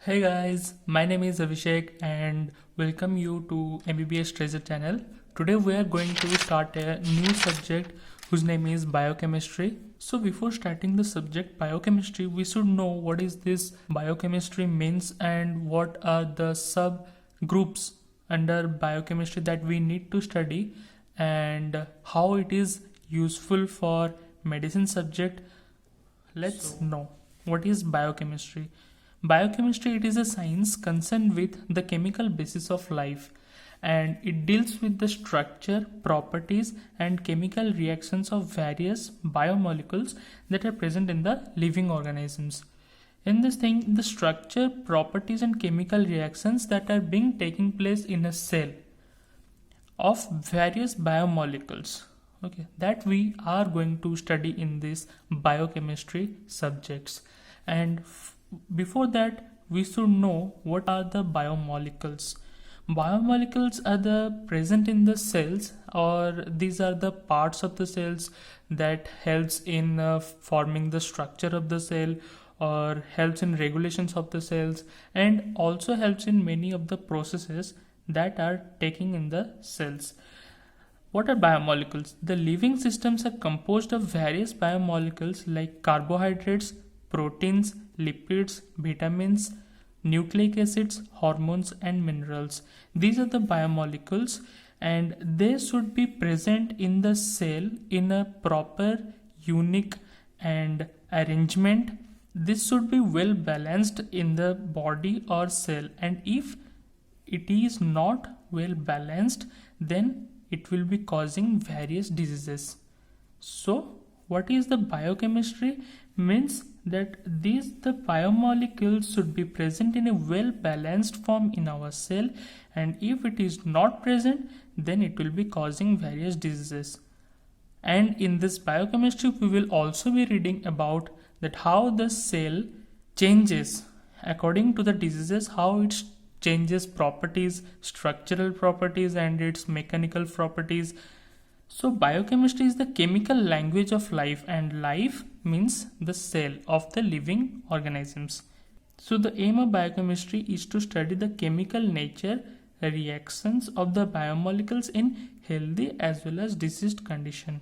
Hey guys, my name is Abhishek and welcome you to MBBS Treasure channel. Today we are going to start a new subject whose name is biochemistry. So before starting the subject biochemistry, we should know what is this biochemistry means and what are the subgroups under biochemistry that we need to study and how it is useful for medicine subject. Let's know what is biochemistry. Biochemistry, it is a science concerned with the chemical basis of life, and it deals with the structure, properties and chemical reactions of various biomolecules that are present in the living organisms. In this thing, the structure, properties and chemical reactions that are being taking place in a cell of various biomolecules, okay, that we are going to study in this biochemistry subjects. And before that, we should know what are the biomolecules. Biomolecules are the present in the cells, or these are the parts of the cells that helps in forming the structure of the cell, or helps in regulations of the cells, and also helps in many of the processes that are taking in the cells. What are biomolecules? The living systems are composed of various biomolecules like carbohydrates, proteins, lipids, vitamins, nucleic acids, hormones, and minerals. These are the biomolecules, and they should be present in the cell in a proper, unique, and arrangement. This should be well balanced in the body or cell, and if it is not well balanced, then it will be causing various diseases. So what is the biochemistry? Means that these the biomolecules should be present in a well balanced form in our cell, and if it is not present, then it will be causing various diseases. And in this biochemistry, we will also be reading about that how the cell changes according to the diseases, how it changes properties, structural properties and its mechanical properties. So biochemistry is the chemical language of life, and life means the cell of the living organisms. So the aim of biochemistry is to study the chemical nature, reactions of the biomolecules in healthy as well as diseased condition.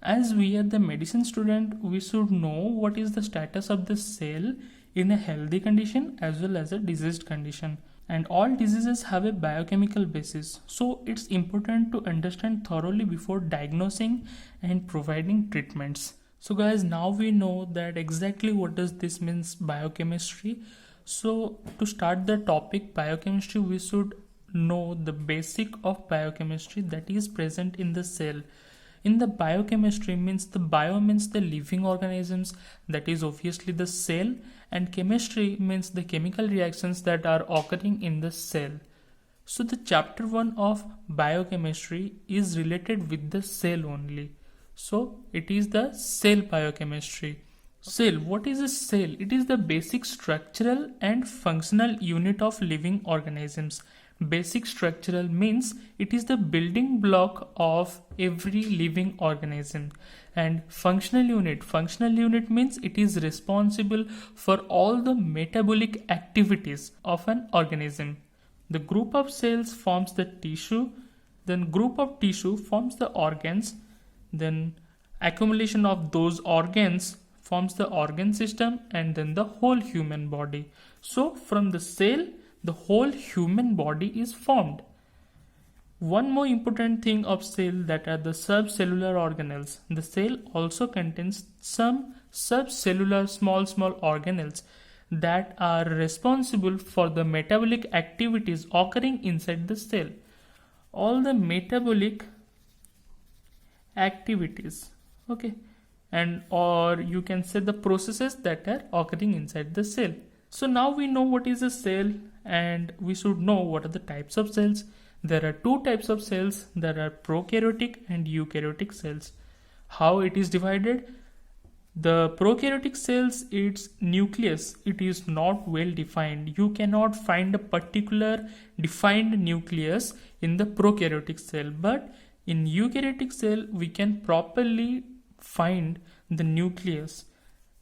As we are the medicine student, we should know what is the status of the cell in a healthy condition as well as a diseased condition. And all diseases have a biochemical basis, so it's important to understand thoroughly before diagnosing and providing treatments. So guys, now we know that exactly what does this means biochemistry. So to start the topic biochemistry, we should know the basic of biochemistry that is present in the cell. In the biochemistry, means the bio means the living organisms, that is obviously the cell, and chemistry means the chemical reactions that are occurring in the cell. So the chapter 1 of biochemistry is related with the cell only. So it is the cell biochemistry. Cell, what is a cell? It is the basic structural and functional unit of living organisms. Basic structural means it is the building block of every living organism. And functional unit means it is responsible for all the metabolic activities of an organism. The group of cells forms the tissue, then group of tissue forms the organs, then accumulation of those organs forms the organ system, and then the whole human body. So from the cell, the whole human body is formed. One more important thing of cell, that are the subcellular organelles. The cell also contains some subcellular small organelles that are responsible for the metabolic activities occurring inside the cell. All the metabolic activities, okay, and or you can say the processes that are occurring inside the cell. So now we know what is a cell, and we should know what are the types of cells. There are two types of cells. There are prokaryotic and eukaryotic cells. How it is divided? The prokaryotic cells, its nucleus, it is not well defined. You cannot find a particular defined nucleus in the prokaryotic cell, but in eukaryotic cell we can properly find the nucleus.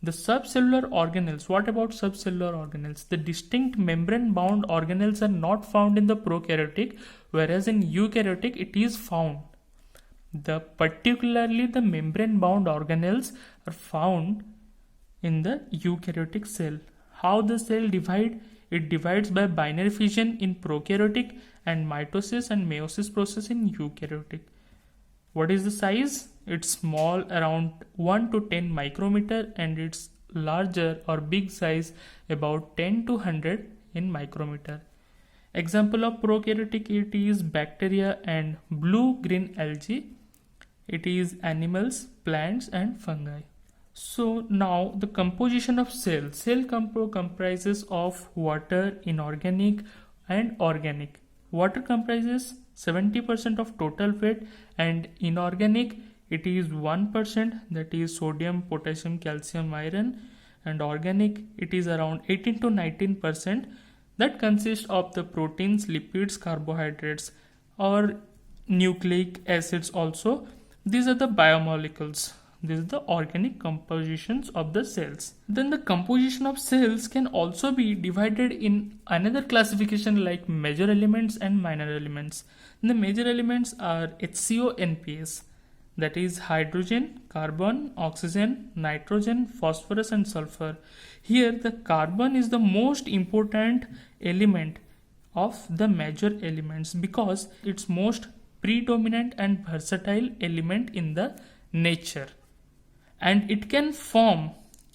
The subcellular organelles, what about subcellular organelles? The distinct membrane bound organelles are not found in the prokaryotic, whereas in eukaryotic it is found. Particularly the membrane bound organelles are found in the eukaryotic cell. How the cell divide? It divides by binary fission in prokaryotic and mitosis and meiosis process in eukaryotic. What is the size? It's small, around 1 to 10 micrometer, and it's larger or big size about 10 to 100 in micrometer. Example of prokaryotic, it is bacteria and blue-green algae. It is animals, plants and fungi. So now the composition of cell. Cell comprises of water, inorganic and organic. Water comprises 70% of total weight, and inorganic it is 1%, that is sodium, potassium, calcium, iron, and organic it is around 18 to 19%, that consists of the proteins, lipids, carbohydrates or nucleic acids also. These are the biomolecules. These are the organic compositions of the cells. Then the composition of cells can also be divided in another classification like major elements and minor elements. The major elements are HCO, NPS, that is hydrogen, carbon, oxygen, nitrogen, phosphorus and sulfur. Here the carbon is the most important element of the major elements because it's most predominant and versatile element in the nature, and it can form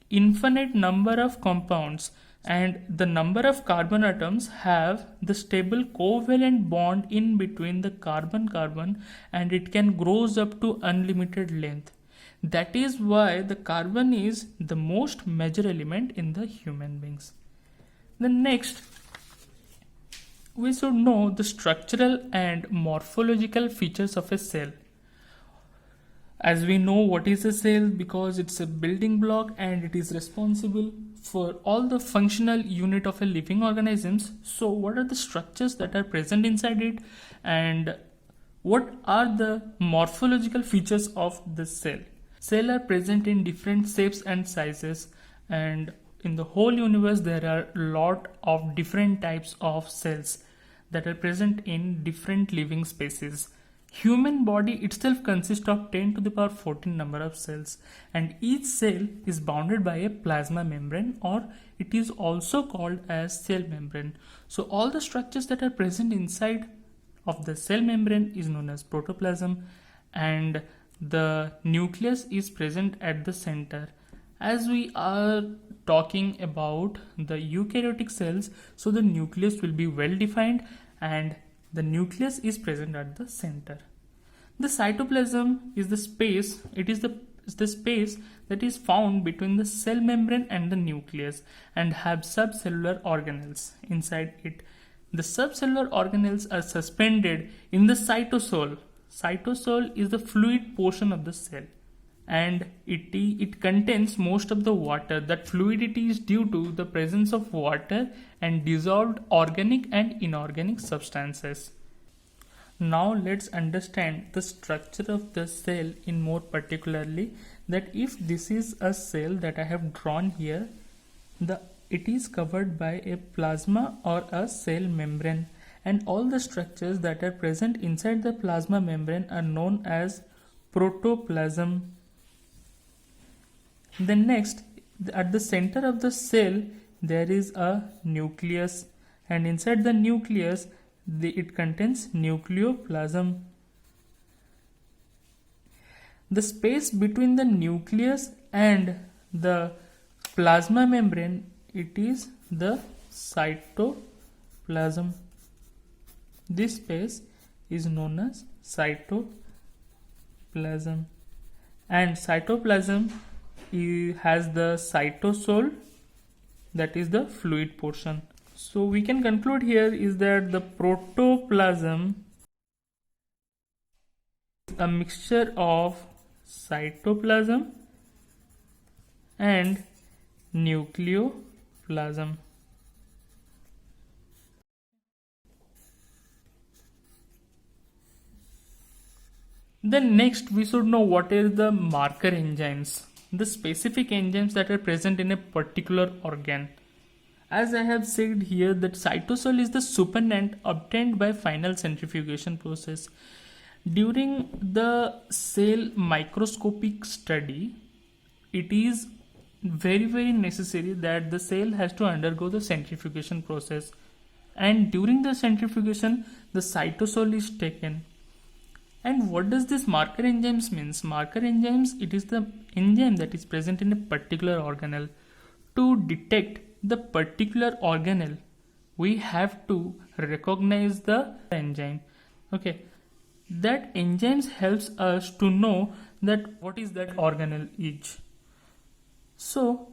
infinite number of compounds, and the number of carbon atoms have the stable covalent bond in between the carbon and it can grows up to unlimited length. That is why the carbon is the most major element in the human beings. The next, we should know the structural and morphological features of a cell. As we know what is a cell, because it's a building block and it is responsible for all the functional unit of a living organisms. So what are the structures that are present inside it, and what are the morphological features of the cell? Cells are present in different shapes and sizes, and in the whole universe there are a lot of different types of cells that are present in different living species. Human body itself consists of 10 to the power 14 number of cells, and each cell is bounded by a plasma membrane, or it is also called as cell membrane. So all the structures that are present inside of the cell membrane is known as protoplasm, and the nucleus is present at the center. As we are talking about the eukaryotic cells, so the nucleus will be well defined and the nucleus is present at the center. The cytoplasm is the space, it is the space that is found between the cell membrane and the nucleus and have subcellular organelles inside it. The subcellular organelles are suspended in the cytosol. Cytosol is the fluid portion of the cell, and it contains most of the water. That fluidity is due to the presence of water and dissolved organic and inorganic substances. Now let's understand the structure of the cell in more particularly, that if this is a cell that I have drawn here, it is covered by a plasma or a cell membrane, and all the structures that are present inside the plasma membrane are known as protoplasm. Then next, at the center of the cell there is a nucleus, and inside the nucleus it contains nucleoplasm. The space between the nucleus and the plasma membrane, it is the cytoplasm. This space is known as cytoplasm, and cytoplasm has the cytosol, that is the fluid portion. So we can conclude here is that the protoplasm is a mixture of cytoplasm and nucleoplasm. Then next we should know what is the marker enzymes. the specific enzymes that are present in a particular organ. As I have said here, that cytosol is the supernatant obtained by final centrifugation process. During the cell microscopic study, it is very necessary that the cell has to undergo the centrifugation process, and during the centrifugation the cytosol is taken. And what does this marker enzymes means? Marker enzymes, it is the enzyme that is present in a particular organelle. To detect the particular organelle, we have to recognize the enzyme. Okay, that enzymes helps us to know that what is that organelle is. So,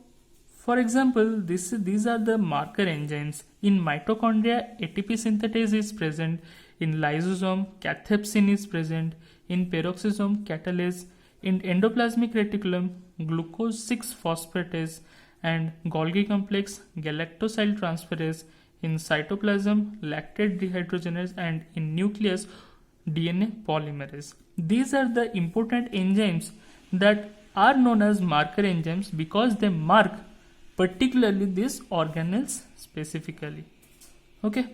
for example, these are the marker enzymes. In mitochondria, ATP synthetase is present. In lysosome, cathepsin is present. In peroxisome, catalase. In endoplasmic reticulum, glucose 6-phosphatase and Golgi complex, galactosyltransferase. In cytoplasm, lactate dehydrogenase, and in nucleus, DNA polymerase. These are the important enzymes that are known as marker enzymes because they mark particularly these organelles specifically. Okay,